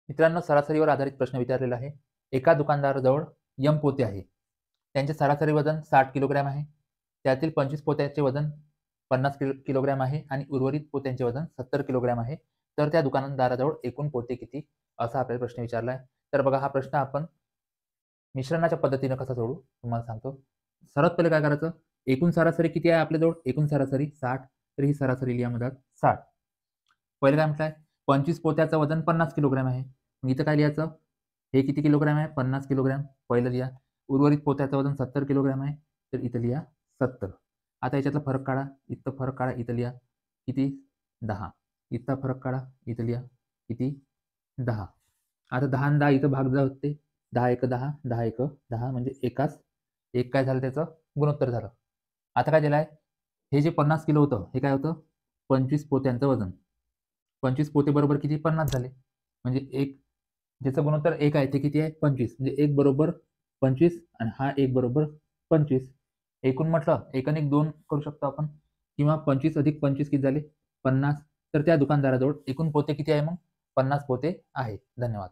मित्रांनो, सरासरीवर आधारित प्रश्न विचारलेला आहे. एका दुकानदाराजवळ एम पोते आहे. त्यांचे सरासरी वजन 60 किलोग्रॅम आहे. त्यातील 25 पोत्यांचे वजन 50 किलोग्रॅम आहे आणि उर्वरित पोत्यांचे वजन 70 किलोग्रॅम आहे. तर त्या दुकानदाराजवळ एकूण पोते किती? असा आपल्याला प्रश्न विचारला आहे. तर बघा, हा प्रश्न आपण मिश्रणाच्या पद्धतीने कसा सोडवू तुम्हाला सांगतो. सर्वात पहिले काय करायचं, एकूण सरासरी किती आहे आपल्याजवळ? एकूण सरासरी 60. तर ही सरासरी लिहा मधात 60. पहिले काय म्हटलंय, 25 पोत्याचं वजन 50 किलोग्रॅम आहे. मग इथं काय लिहायचं, हे किती किलोग्रॅम आहे? 50 किलोग्रॅम. पहिलं लिहा. उर्वरित पोत्याचं वजन 70 किलोग्रॅम आहे. तर इथं लिहा 70. आता याच्यातला फरक काढा. इथं फरक काढा. इथं लिहा किती? 10. इथला फरक काढा. इथं लिहा किती? 10. आता 10 आणि 10 इथं भाग होते. 10 एक 10, 10 एक 10 म्हणजे एकाच एक काय झालं, त्याचं गुणोत्तर झालं. आता काय दिलं आहे, हे जे 50 किलो होतं, हे काय होतं? 25 पोत्यांचं वजन. 25 पोते बरोबर किती? 50 झाले. म्हणजे एक ज्याचं गुणोत्तर 1 आहे ते किती आहे? 25. म्हणजे 1 बरोबर 25 आणि हा 1 बरोबर 25. एकूण म्हटलं 1 आणि 1 2 करू शकतो आपण, किंवा 25 अधिक 25 किती झाले? 50. तर त्या दुकानदाराजवळ एकूण पोते किती आहे मग? 50 पोते आहे. धन्यवाद.